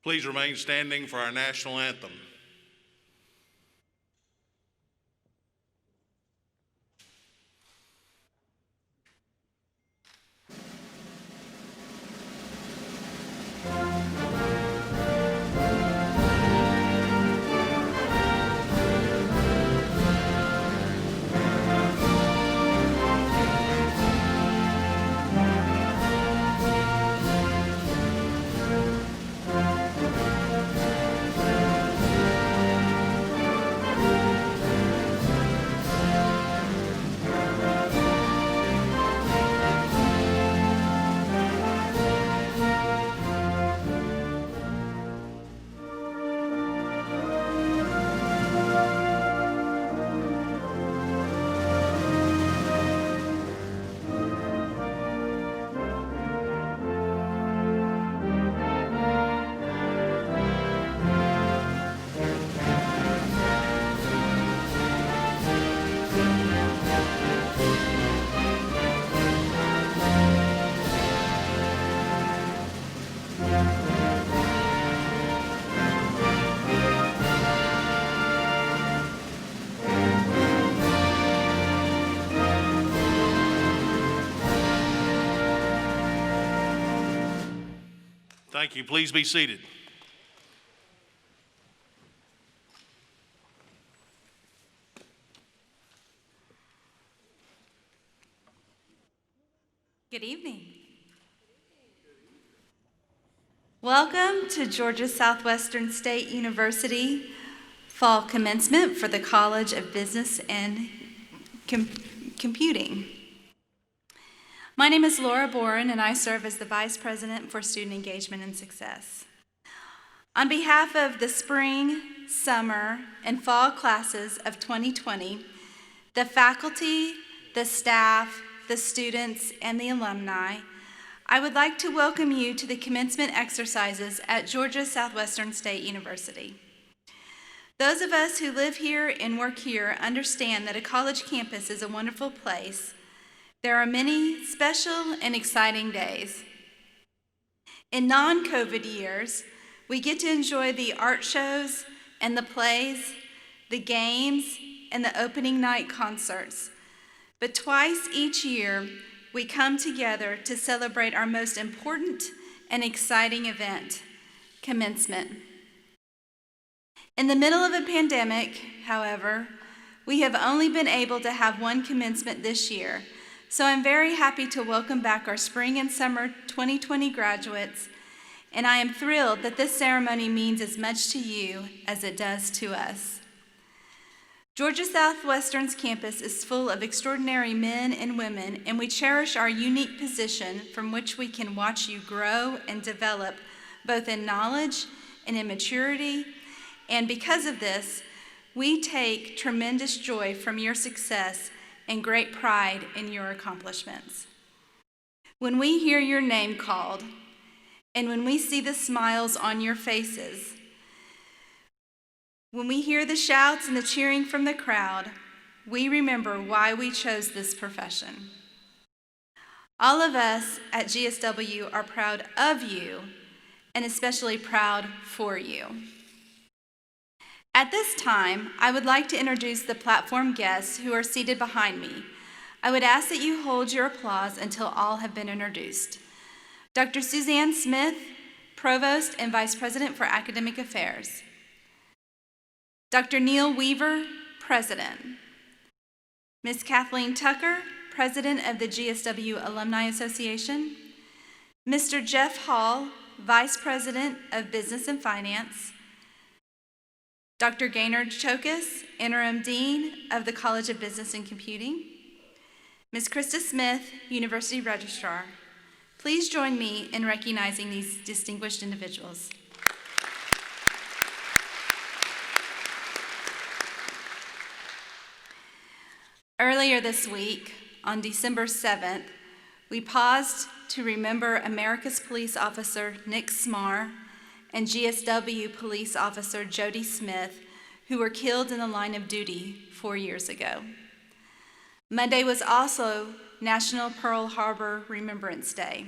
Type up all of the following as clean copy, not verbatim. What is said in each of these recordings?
Please remain standing for our national anthem. Thank you. Please be seated. Good evening. Welcome to Georgia Southwestern State University Fall Commencement for the College of Business and Computing. My name is Laura Boren, and I serve as the Vice President for Student Engagement and Success. On behalf of the spring, summer, and fall classes of 2020, the faculty, the staff, the students, and the alumni, I would like to welcome you to the commencement exercises at Georgia Southwestern State University. Those of us who live here and work here understand that a college campus is a wonderful place. There are many special and exciting days. In non-COVID years, we get to enjoy the art shows and the plays, the games, and the opening night concerts. But twice each year, we come together to celebrate our most important and exciting event, Commencement. In the middle of a pandemic, however, we have only been able to have one commencement this year. So I'm very happy to welcome back our spring and summer 2020 graduates, and I am thrilled that this ceremony means as much to you as it does to us. Georgia Southwestern's campus is full of extraordinary men and women, and we cherish our unique position from which we can watch you grow and develop both in knowledge and in maturity, and because of this, we take tremendous joy from your success and great pride in your accomplishments. When we hear your name called, and when we see the smiles on your faces, when we hear the shouts and the cheering from the crowd, we remember why we chose this profession. All of us at GSW are proud of you, and especially proud for you. At this time, I would like to introduce the platform guests who are seated behind me. I would ask that you hold your applause until all have been introduced. Dr. Suzanne Smith, Provost and Vice President for Academic Affairs. Dr. Neil Weaver, President. Ms. Kathleen Tucker, President of the GSW Alumni Association. Mr. Jeff Hall, Vice President of Business and Finance. Dr. Gaynard Chokas, Interim Dean of the College of Business and Computing. Ms. Krista Smith, University Registrar. Please join me in recognizing these distinguished individuals. Earlier this week, on December 7th, we paused to remember America's police officer Nick Smar and GSW police officer Jody Smith, who were killed in the line of duty 4 years ago. Monday was also National Pearl Harbor Remembrance Day.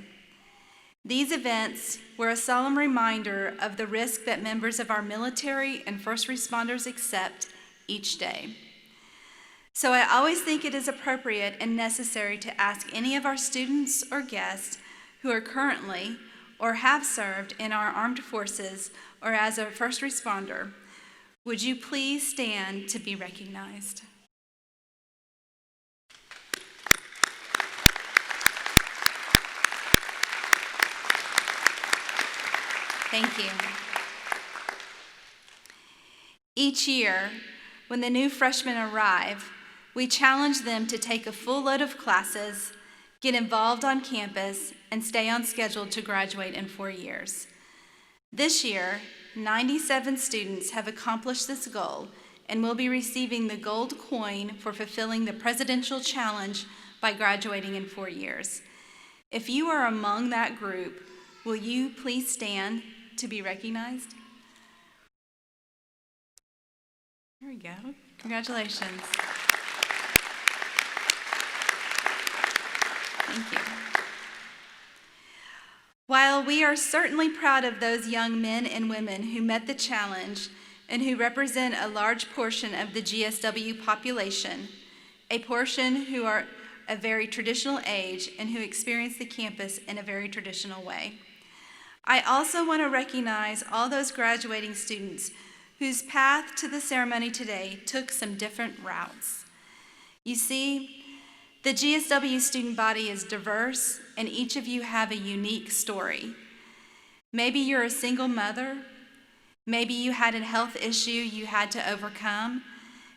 These events were a solemn reminder of the risk that members of our military and first responders accept each day. So I always think it is appropriate and necessary to ask any of our students or guests who are currently or have served in our armed forces or as a first responder, would you please stand to be recognized? Thank you. Each year, when the new freshmen arrive, we challenge them to take a full load of classes, get involved on campus, and stay on schedule to graduate in 4 years. This year, 97 students have accomplished this goal and will be receiving the gold coin for fulfilling the presidential challenge by graduating in 4 years. If you are among that group, will you please stand to be recognized? There we go. Congratulations. Thank you. While we are certainly proud of those young men and women who met the challenge and who represent a large portion of the GSW population, a portion who are a very traditional age and who experience the campus in a very traditional way, I also want to recognize all those graduating students whose path to the ceremony today took some different routes. You see, the GSW student body is diverse, and each of you have a unique story. Maybe you're a single mother. Maybe you had a health issue you had to overcome.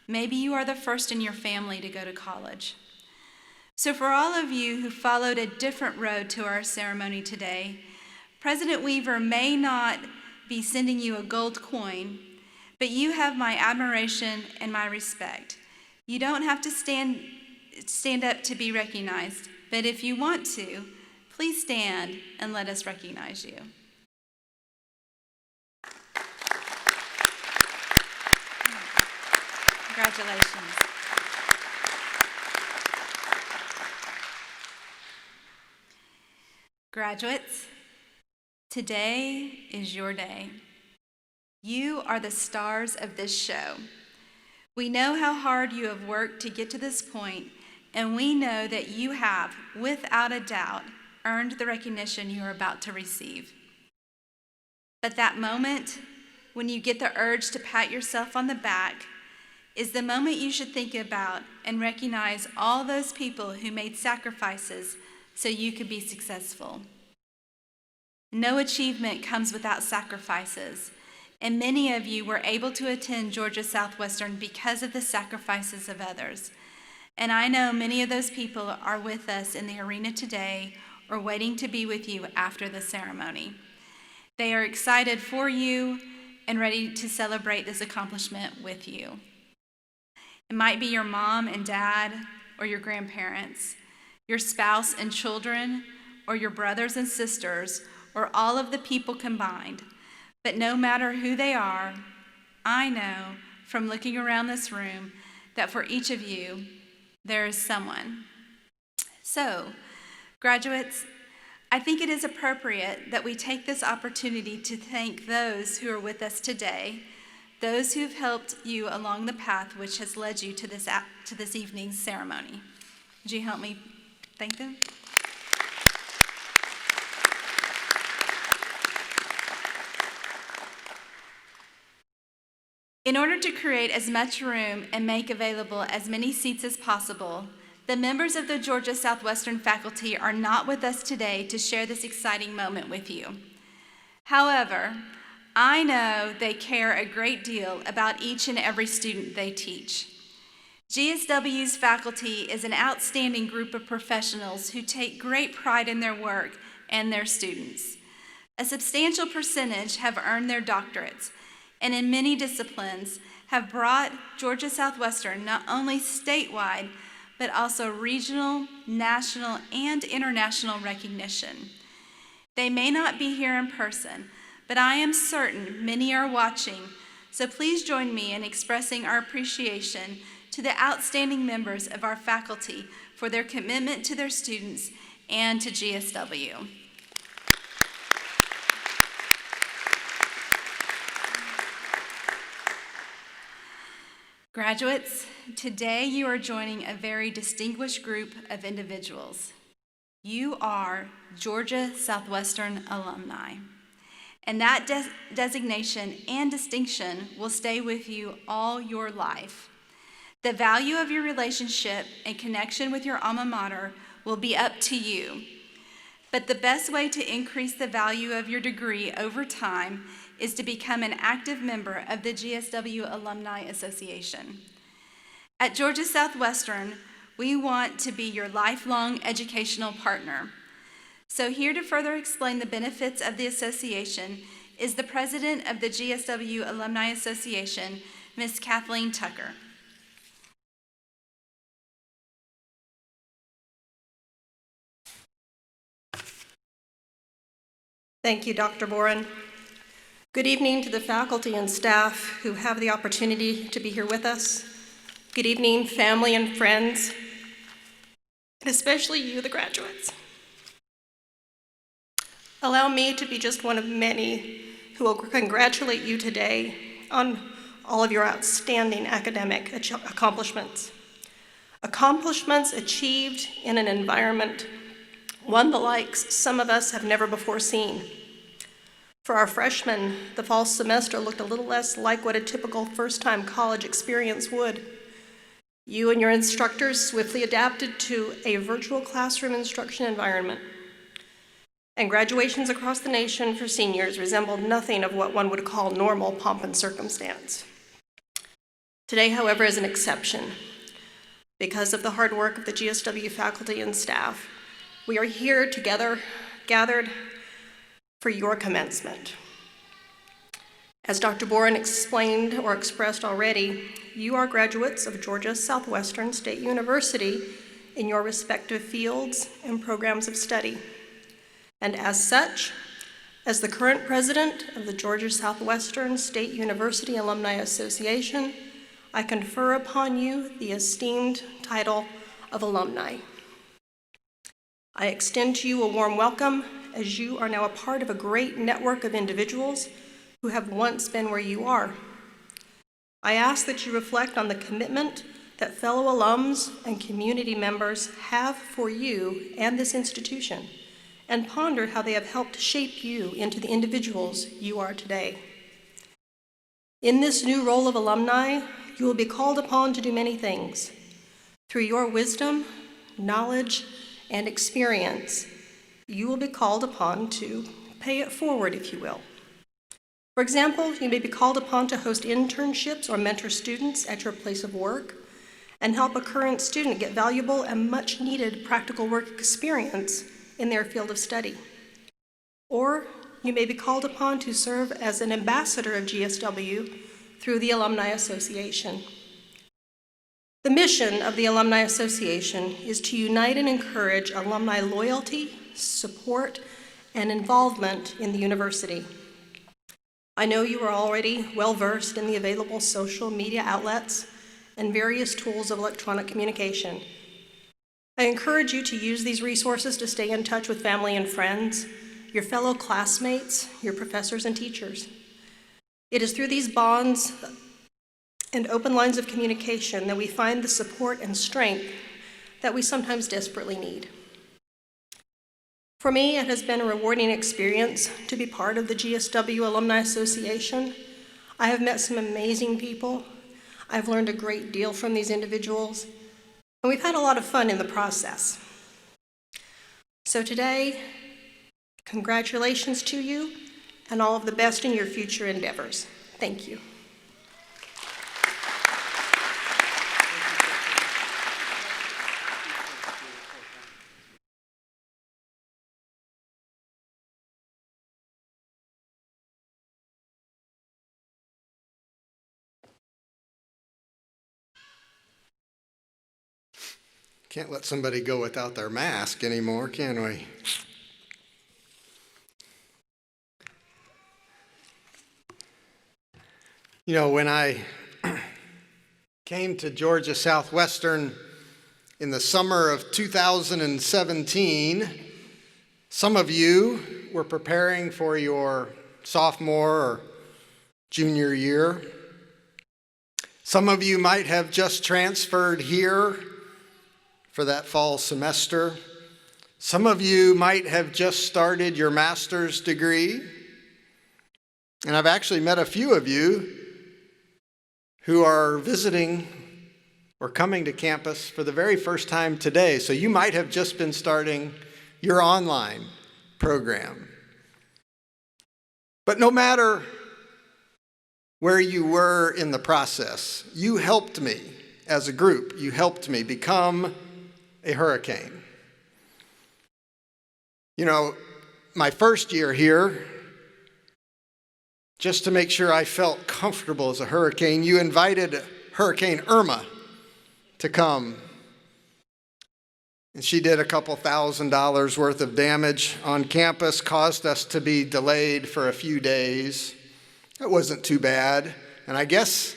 Maybe you are the first in your family to go to college. So for all of you who followed a different road to our ceremony today, President Weaver may not be sending you a gold coin, but you have my admiration and my respect. You don't have to stand up to be recognized, but if you want to, please stand and let us recognize you. Congratulations. Graduates, today is your day. You are the stars of this show. We know how hard you have worked to get to this point, and we know that you have, without a doubt, earned the recognition you are about to receive. But that moment, when you get the urge to pat yourself on the back, is the moment you should think about and recognize all those people who made sacrifices so you could be successful. No achievement comes without sacrifices, and many of you were able to attend Georgia Southwestern because of the sacrifices of others. And I know many of those people are with us in the arena today or waiting to be with you after the ceremony. They are excited for you and ready to celebrate this accomplishment with you. It might be your mom and dad or your grandparents, your spouse and children, or your brothers and sisters, or all of the people combined. But no matter who they are, I know from looking around this room that for each of you, there is someone. So, graduates, I think it is appropriate that we take this opportunity to thank those who are with us today, those who have helped you along the path which has led you to this evening's ceremony. Would you help me thank them? In order to create as much room and make available as many seats as possible, the members of the Georgia Southwestern faculty are not with us today to share this exciting moment with you. However, I know they care a great deal about each and every student they teach. GSW's faculty is an outstanding group of professionals who take great pride in their work and their students. A substantial percentage have earned their doctorates, and in many disciplines have brought Georgia Southwestern not only statewide, but also regional, national, and international recognition. They may not be here in person, but I am certain many are watching, so please join me in expressing our appreciation to the outstanding members of our faculty for their commitment to their students and to GSW. Graduates, today you are joining a very distinguished group of individuals. You are Georgia Southwestern alumni, and that designation and distinction will stay with you all your life. The value of your relationship and connection with your alma mater will be up to you, but the best way to increase the value of your degree over time is to become an active member of the GSW Alumni Association. At Georgia Southwestern, we want to be your lifelong educational partner. So here to further explain the benefits of the association is the president of the GSW Alumni Association, Ms. Kathleen Tucker. Thank you, Dr. Boren. Good evening to the faculty and staff who have the opportunity to be here with us. Good evening, family and friends, and especially you, the graduates. Allow me to be just one of many who will congratulate you today on all of your outstanding academic accomplishments. Accomplishments achieved in an environment, one the likes some of us have never before seen. For our freshmen, the fall semester looked a little less like what a typical first-time college experience would. You and your instructors swiftly adapted to a virtual classroom instruction environment. And graduations across the nation for seniors resembled nothing of what one would call normal pomp and circumstance. Today, however, is an exception. Because of the hard work of the GSW faculty and staff, we are here together, gathered for your commencement. As Dr. Boren explained or expressed already, you are graduates of Georgia Southwestern State University in your respective fields and programs of study. And as such, as the current president of the Georgia Southwestern State University Alumni Association, I confer upon you the esteemed title of alumni. I extend to you a warm welcome, as you are now a part of a great network of individuals who have once been where you are. I ask that you reflect on the commitment that fellow alums and community members have for you and this institution, and ponder how they have helped shape you into the individuals you are today. In this new role of alumni, you will be called upon to do many things. Through your wisdom, knowledge, and experience, you will be called upon to pay it forward, if you will. For example, you may be called upon to host internships or mentor students at your place of work and help a current student get valuable and much needed practical work experience in their field of study. Or you may be called upon to serve as an ambassador of GSW through the Alumni Association. The mission of the Alumni Association is to unite and encourage alumni loyalty, support, and involvement in the university. I know you are already well-versed in the available social media outlets and various tools of electronic communication. I encourage you to use these resources to stay in touch with family and friends, your fellow classmates, your professors and teachers. It is through these bonds and open lines of communication that we find the support and strength that we sometimes desperately need. For me, it has been a rewarding experience to be part of the GSW Alumni Association. I have met some amazing people. I've learned a great deal from these individuals, and we've had a lot of fun in the process. So today, congratulations to you and all of the best in your future endeavors. Thank you. Can't let somebody go without their mask anymore, can we? You know, when I came to Georgia Southwestern in the summer of 2017, some of you were preparing for your sophomore or junior year. Some of you might have just transferred here for that fall semester. Some of you might have just started your master's degree. And I've actually met a few of you who are visiting or coming to campus for the very first time today. So you might have just been starting your online program. But no matter where you were in the process, you helped me as a group. You helped me become a hurricane. You know, my first year here, just to make sure I felt comfortable as a hurricane, you invited Hurricane Irma to come. And she did a couple $1,000s worth of damage on campus, caused us to be delayed for a few days. It wasn't too bad. And I guess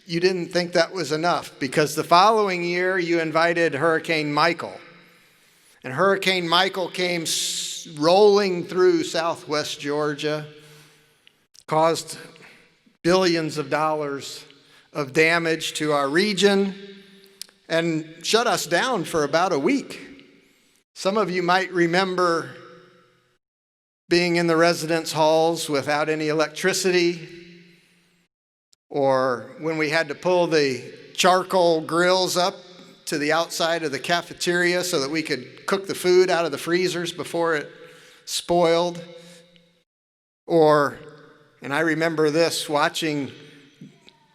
you didn't think that was enough, because the following year you invited Hurricane Michael. And Hurricane Michael came rolling through southwest Georgia, caused billions of dollars of damage to our region, and shut us down for about a week. Some of you might remember being in the residence halls without any electricity, or when we had to pull the charcoal grills up to the outside of the cafeteria so that we could cook the food out of the freezers before it spoiled. And I remember this, watching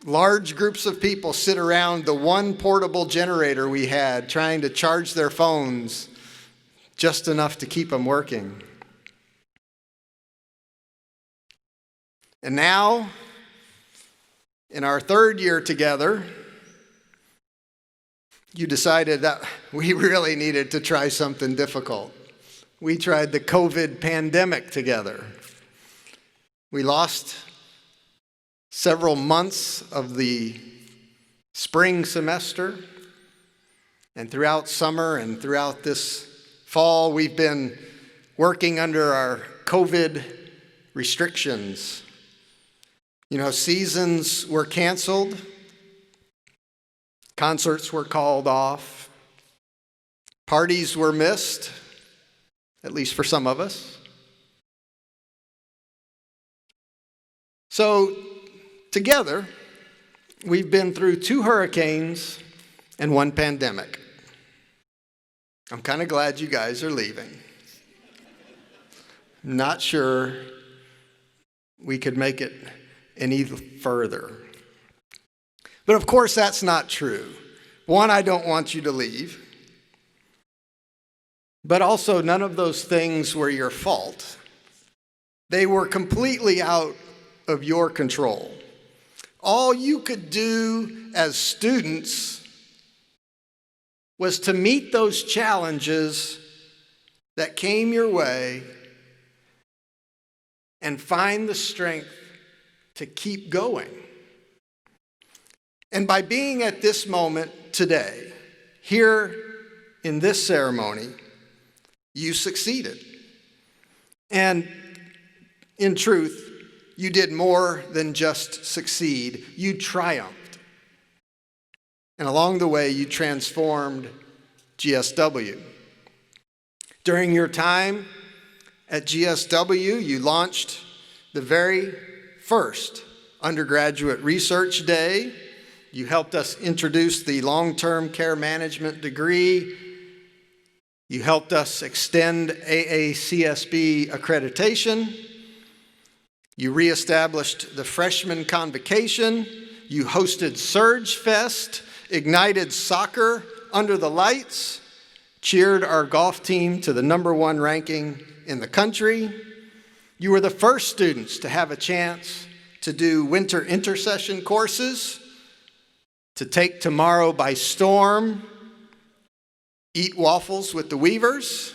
large groups of people sit around the one portable generator we had, trying to charge their phones just enough to keep them working. And now, in our third year together, you decided that we really needed to try something difficult. We tried the COVID pandemic together. We lost several months of the spring semester, and throughout summer and throughout this fall, we've been working under our COVID restrictions. You know, seasons were canceled, concerts were called off, parties were missed, at least for some of us. So, together, we've been through 2 hurricanes and 1 pandemic. I'm kind of glad you guys are leaving. Not sure we could make it any further. But of course, that's not true. One, I don't want you to leave. But also, none of those things were your fault. They were completely out of your control. All you could do as students was to meet those challenges that came your way and find the strength to keep going. And by being at this moment today, here in this ceremony, you succeeded. And in truth, you did more than just succeed. You triumphed. And along the way, you transformed GSW. During your time at GSW, you launched the very first undergraduate research day. You helped us introduce the long-term care management degree. You helped us extend AACSB accreditation. You reestablished the freshman convocation. You hosted Surge Fest, ignited soccer under the lights, cheered our golf team to the #1 ranking in the country. You were the first students to have a chance to do winter intercession courses, to take tomorrow by storm, eat waffles with the Weavers,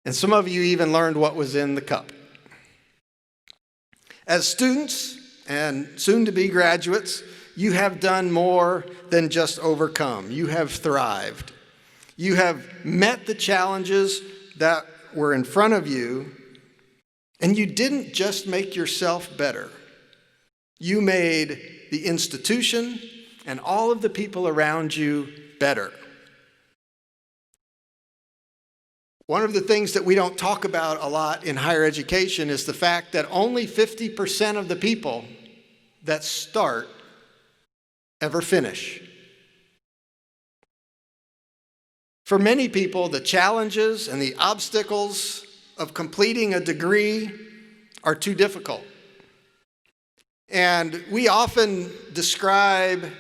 and some of you even learned what was in the cup. As students and soon-to-be graduates, you have done more than just overcome. You have thrived. You have met the challenges that were in front of you, and you didn't just make yourself better. You made the institution, and all of the people around you better. One of the things that we don't talk about a lot in higher education is the fact that only 50% of the people that start ever finish. For many people, the challenges and the obstacles of completing a degree are too difficult. And we often describe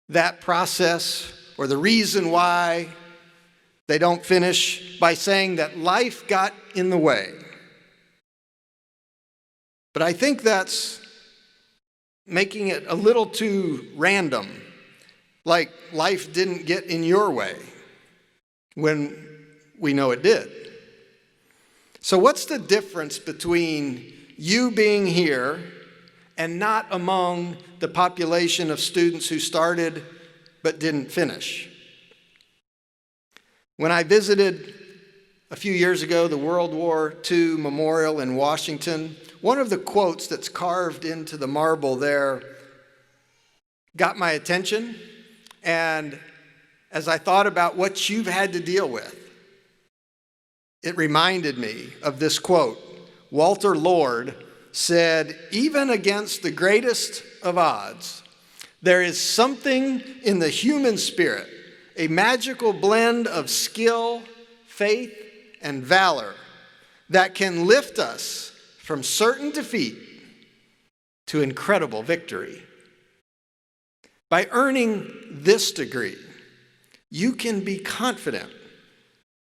that process or the reason why they don't finish by saying that life got in the way. But I think that's making it a little too random, like life didn't get in your way when we know it did. So what's the difference between you being here and not among the population of students who started but didn't finish? When I visited a few years ago the World War II Memorial in Washington, one of the quotes that's carved into the marble there got my attention, and as I thought about what you've had to deal with, it reminded me of this quote. Walter Lord said, "Even against the greatest of odds, there is something in the human spirit, a magical blend of skill, faith, and valor that can lift us from certain defeat to incredible victory." By earning this degree, you can be confident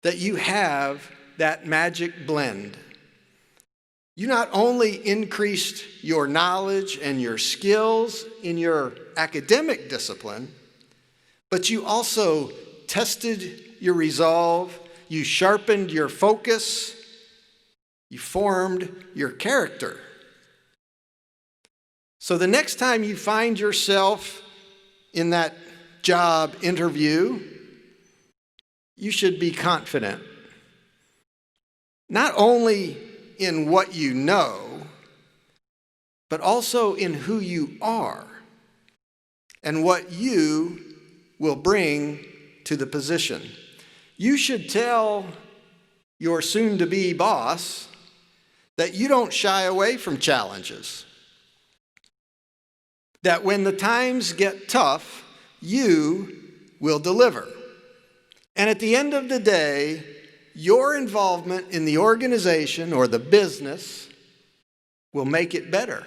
that you have that magic blend. You not only increased your knowledge and your skills in your academic discipline, but you also tested your resolve, you sharpened your focus, you formed your character. So the next time you find yourself in that job interview, you should be confident, not only in what you know, but also in who you are and what you will bring to the position. You should tell your soon-to-be boss that you don't shy away from challenges, that when the times get tough, you will deliver. And at the end of the day, your involvement in the organization or the business will make it better.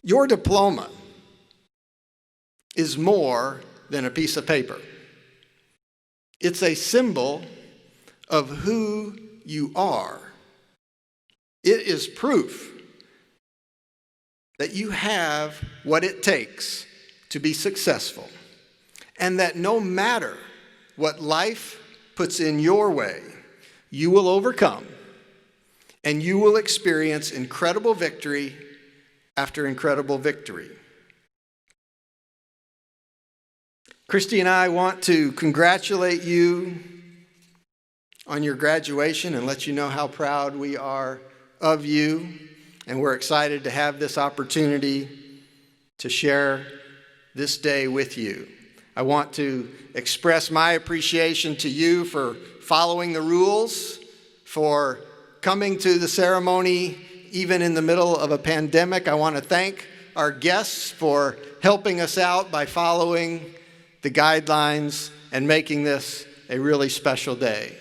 Your diploma is more than a piece of paper. It's a symbol of who you are. It is proof that you have what it takes to be successful, and that no matter what life puts in your way, you will overcome, and you will experience incredible victory after incredible victory. Christy and I want to congratulate you on your graduation and let you know how proud we are of you, and we're excited to have this opportunity to share this day with you. I want to express my appreciation to you for following the rules, for coming to the ceremony even in the middle of a pandemic. I want to thank our guests for helping us out by following the guidelines and making this a really special day.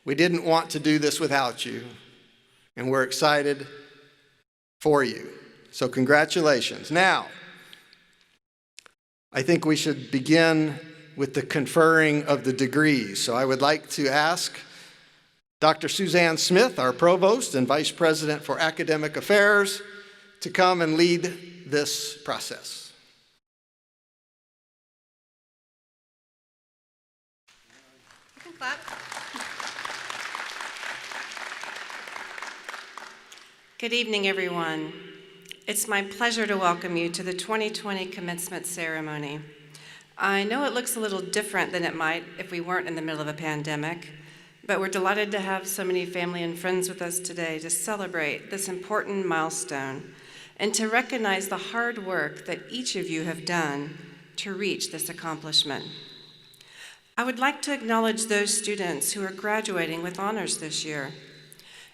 We didn't want to do this without you, and we're excited for you. So congratulations. Now, I think we should begin with the conferring of the degrees. So I would like to ask Dr. Suzanne Smith, our Provost and Vice President for Academic Affairs, to come and lead this process. You can clap. Good evening, everyone. It's my pleasure to welcome you to the 2020 Commencement ceremony. I know it looks a little different than it might if we weren't in the middle of a pandemic, but we're delighted to have so many family and friends with us today to celebrate this important milestone and to recognize the hard work that each of you have done to reach this accomplishment. I would like to acknowledge those students who are graduating with honors this year.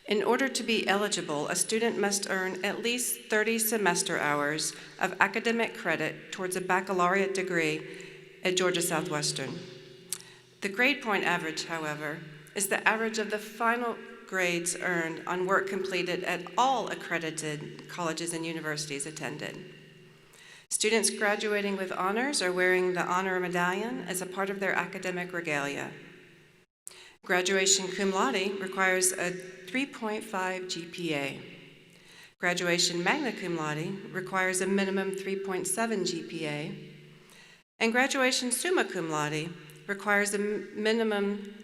In order to be eligible, a student must earn at least 30 semester hours of academic credit towards a baccalaureate degree at Georgia Southwestern. The grade point average, however, is the average of the final grades earned on work completed at all accredited colleges and universities attended. Students graduating with honors are wearing the honor medallion as a part of their academic regalia. Graduation cum laude requires a 3.5 GPA. Graduation magna cum laude requires a minimum 3.7 GPA. And graduation summa cum laude requires a minimum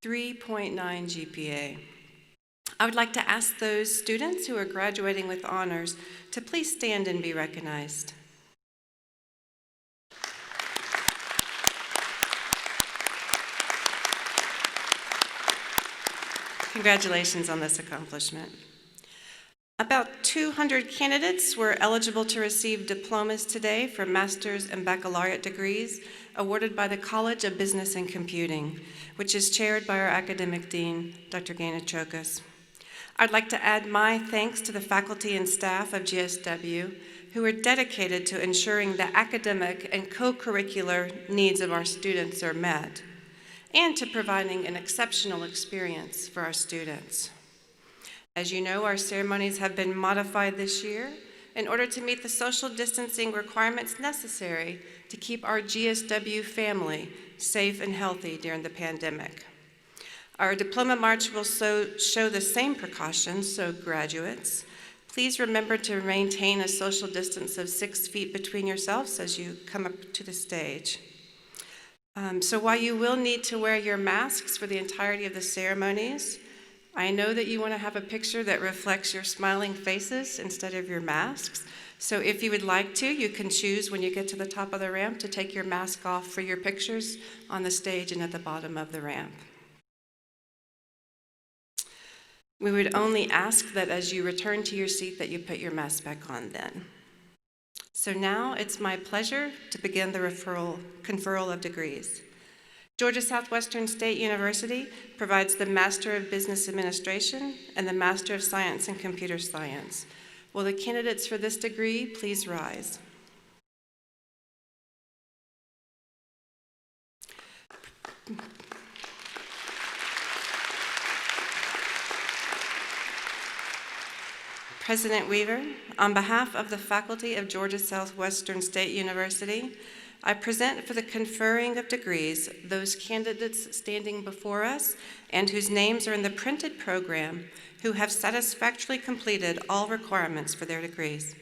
3.9 GPA. I would like to ask those students who are graduating with honors to please stand and be recognized. Congratulations on this accomplishment. About 200 candidates were eligible to receive diplomas today for master's and baccalaureate degrees awarded by the College of Business and Computing, which is chaired by our academic dean, Dr. Gaina Chokas. I'd like to add my thanks to the faculty and staff of GSW who are dedicated to ensuring the academic and co-curricular needs of our students are met, and to providing an exceptional experience for our students. As you know, our ceremonies have been modified this year in order to meet the social distancing requirements necessary to keep our GSW family safe and healthy during the pandemic. Our diploma march will show the same precautions, so graduates, please remember to maintain a social distance of 6 feet between yourselves as you come up to the stage. So while you will need to wear your masks for the entirety of the ceremonies, I know that you want to have a picture that reflects your smiling faces instead of your masks. So if you would like to, you can choose when you get to the top of the ramp to take your mask off for your pictures on the stage and at the bottom of the ramp. We would only ask that as you return to your seat that you put your mask back on then. So now it's my pleasure to begin the conferral of degrees. Georgia Southwestern State University provides the Master of Business Administration and the Master of Science in Computer Science. Will the candidates for this degree please rise? President Weaver, on behalf of the faculty of Georgia Southwestern State University, I present for the conferring of degrees those candidates standing before us and whose names are in the printed program who have satisfactorily completed all requirements for their degrees.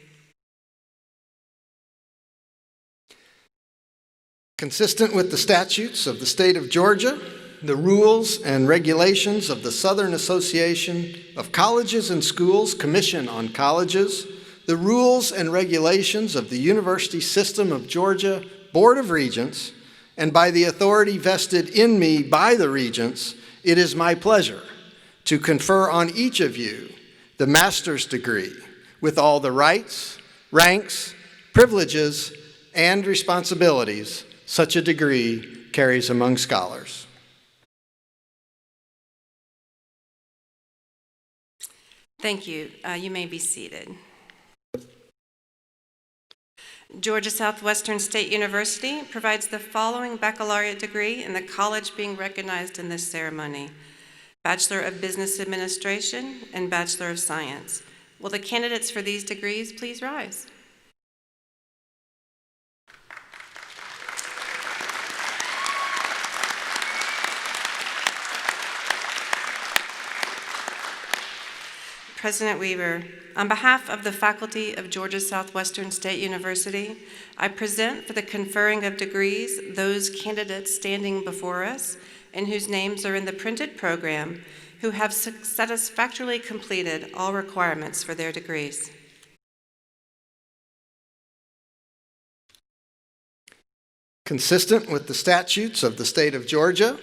Consistent with the statutes of the state of Georgia, the rules and regulations of the Southern Association of Colleges and Schools Commission on Colleges, the rules and regulations of the University System of Georgia Board of Regents, and by the authority vested in me by the Regents, it is my pleasure to confer on each of you the master's degree with all the rights, ranks, privileges, and responsibilities such a degree carries among scholars. Thank you. You may be seated. Georgia Southwestern State University provides the following baccalaureate degree in the college being recognized in this ceremony: Bachelor of Business Administration and Bachelor of Science. Will the candidates for these degrees please rise? President Weaver, on behalf of the faculty of Georgia Southwestern State University, I present for the conferring of degrees those candidates standing before us and whose names are in the printed program who have satisfactorily completed all requirements for their degrees. Consistent with the statutes of the state of Georgia,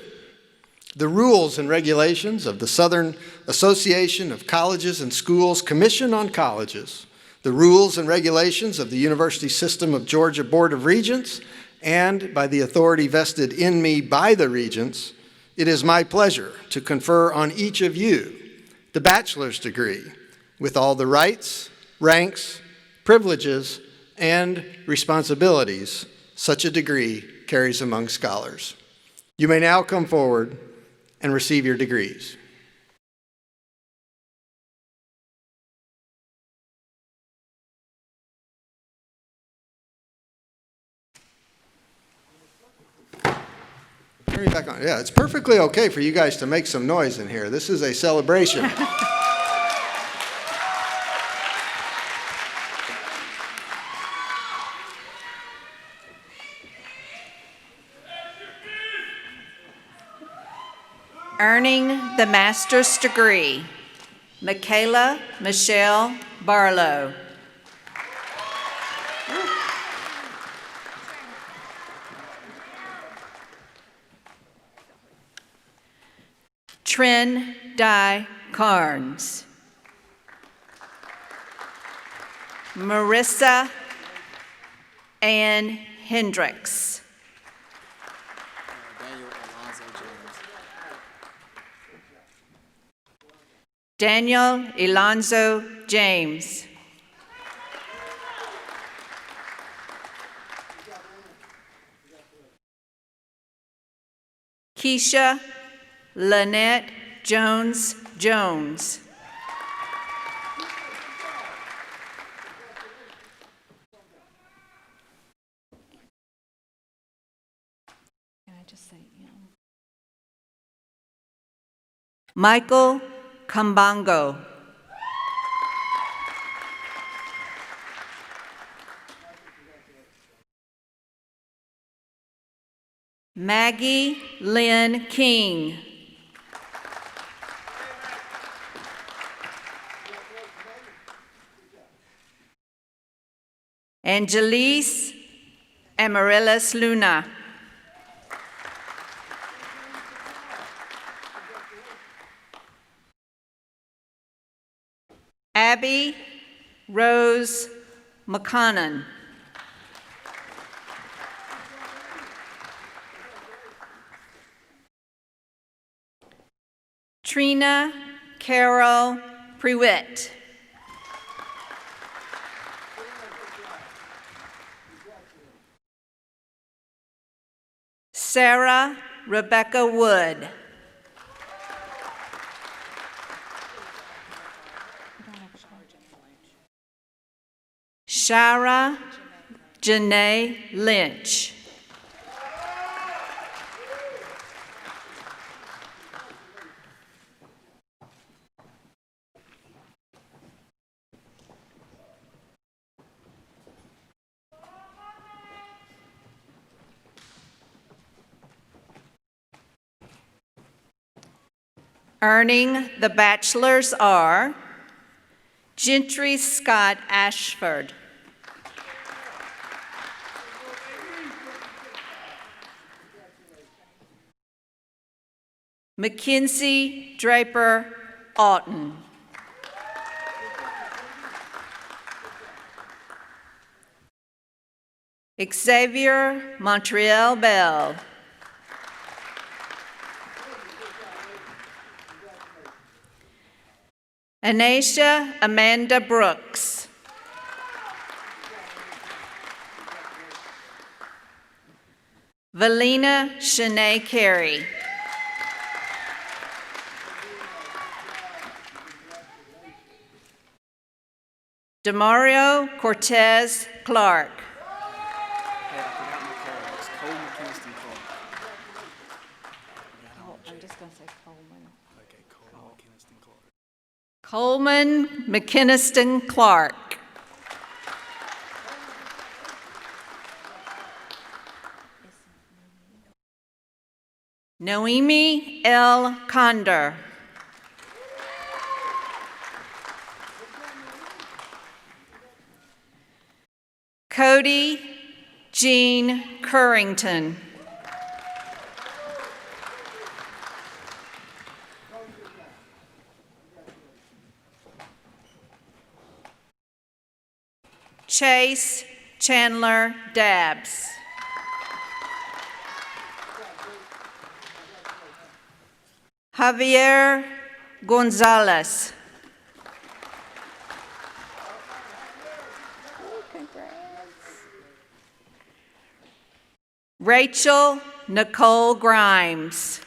The rules and regulations of the Southern Association of Colleges and Schools Commission on Colleges, the rules and regulations of the University System of Georgia Board of Regents, and by the authority vested in me by the Regents, it is my pleasure to confer on each of you the bachelor's degree with all the rights, ranks, privileges, and responsibilities such a degree carries among scholars. You may now come forward and receive your degrees. Turn me back on. Yeah, it's perfectly okay for you guys to make some noise in here. This is a celebration. Earning the master's degree, Michaela Michelle Barlow. Trin Di Carnes. Marissa Ann Hendricks. Daniel Alonzo James. Keisha Lynette Jones Jones. Can I just say, Michael Kambango. Maggie Lynn King. Angelise Amaryllis Luna. Abby Rose McConnon. Trina Carol Prewitt. Sarah Rebecca Wood. Shara Janae Lynch. Earning the bachelor's are Gentry Scott Ashford. Mackenzie Draper Alton. Xavier Montreal Bell. Anasia Amanda Brooks. Valina Shanae Carey. Demario Cortez Clark. I'm just going to say Coleman. Okay, Coleman McKinniston Clark. Noemi L. Condor. Cody Jean Currington. Chase Chandler Dabbs. Javier Gonzalez. Rachel Nicole Grimes.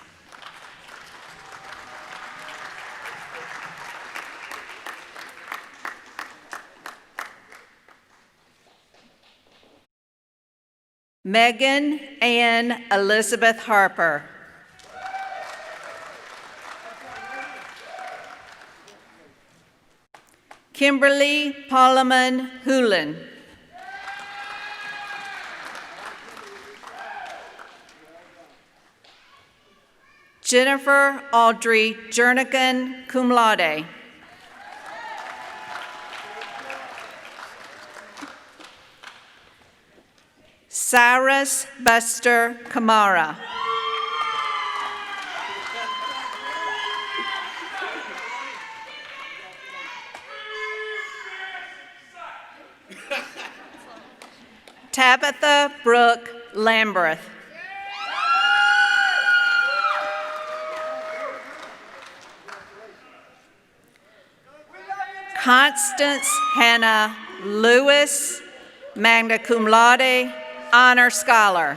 Megan Ann Elizabeth Harper. Kimberly Parliament Hoolan. Jennifer Audrey Jernigan, cum laude. Cyrus Buster Kamara. Tabitha Brooke Lamberth. Constance Hannah Lewis, magna cum laude, honor scholar.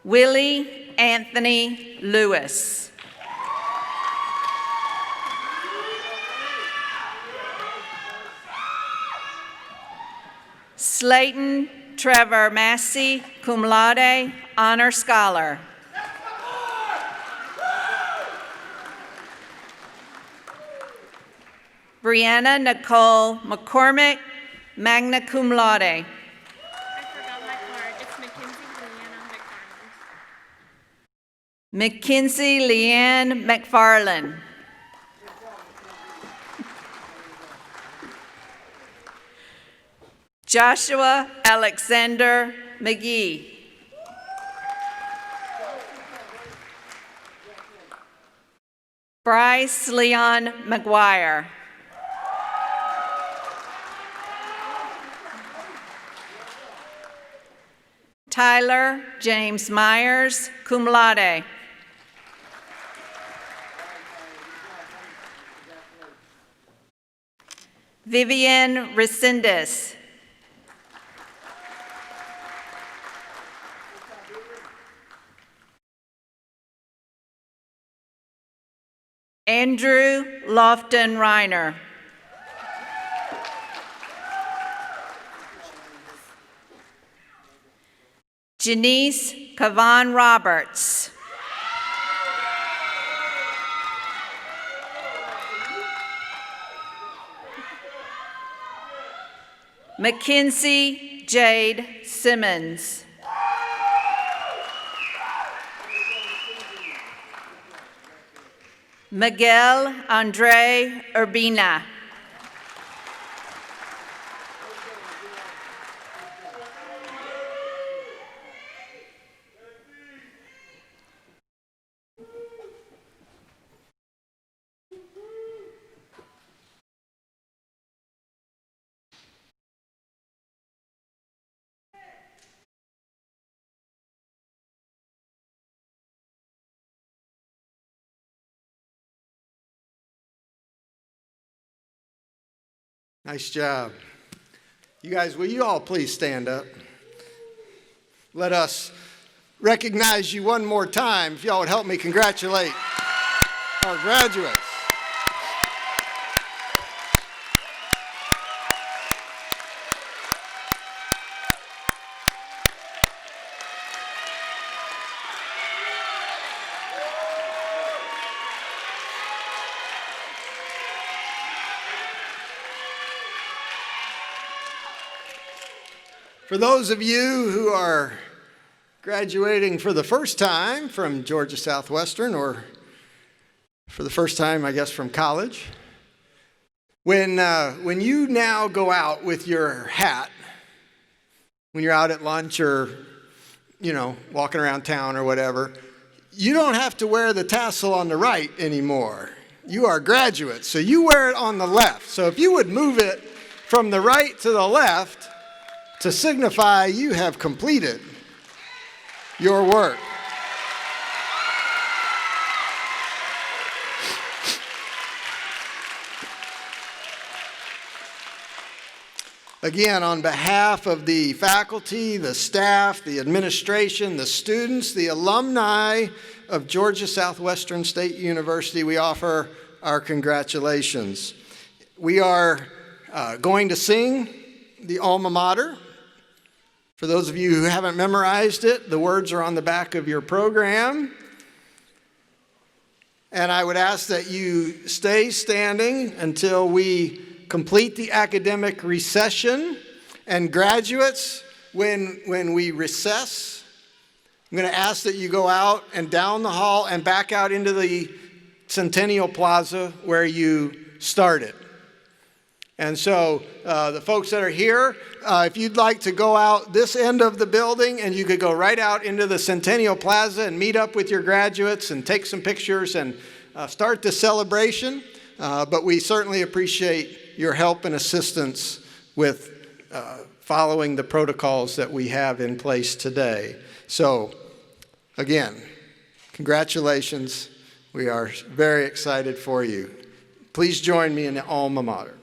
Willie Anthony Lewis. Slayton Trevor Massey, cum laude, honor scholar. Brianna Nicole McCormick, magna cum laude. I forgot my card. It's Mackenzie Leanne McFarland. Joshua Alexander McGee. Bryce Leon McGuire. Tyler James Myers, cum laude. Vivian Resendez. Andrew Lofton Reiner. Janice Kavan Roberts. Mackenzie Jade Simmons. Miguel Andre Urbina. Nice job. You guys, will you all please stand up? Let us recognize you one more time. If y'all would help me congratulate our graduates. For those of you who are graduating for the first time from Georgia Southwestern, or for the first time, I guess, from college, when you now go out with your hat, when you're out at lunch or, walking around town or whatever, you don't have to wear the tassel on the right anymore. You are graduates, so you wear it on the left. So if you would move it from the right to the left to signify you have completed your work. Again, on behalf of the faculty, the staff, the administration, the students, the alumni of Georgia Southwestern State University, we offer our congratulations. We are going to sing the alma mater. For those of you who haven't memorized it, the words are on the back of your program. And I would ask that you stay standing until we complete the academic recession. And graduates, when we recess, I'm going to ask that you go out and down the hall and back out into the Centennial Plaza where you started. And so the folks that are here, if you'd like to go out this end of the building, and you could go right out into the Centennial Plaza and meet up with your graduates and take some pictures and start the celebration. But we certainly appreciate your help and assistance with following the protocols that we have in place today. So, again, congratulations. We are very excited for you. Please join me in the alma mater.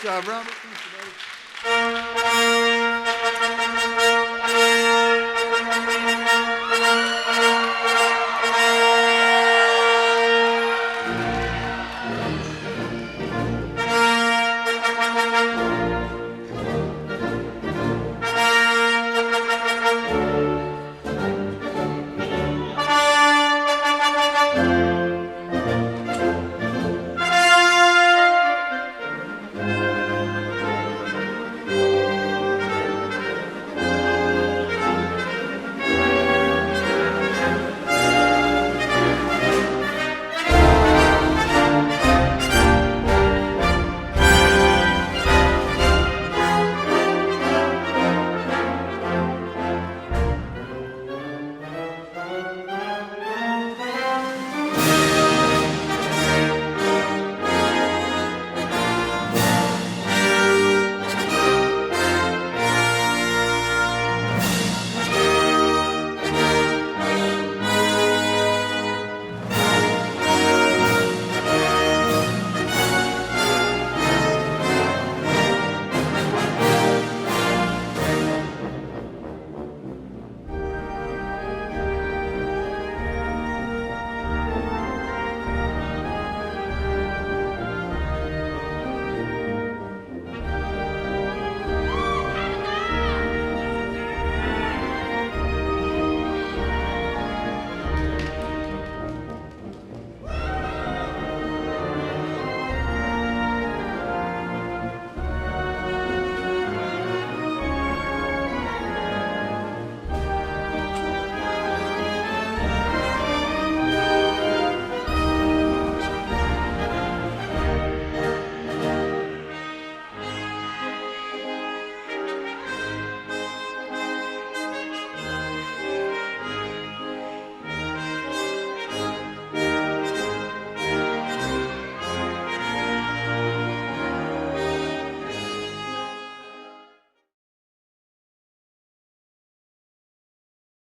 Good job, Robert.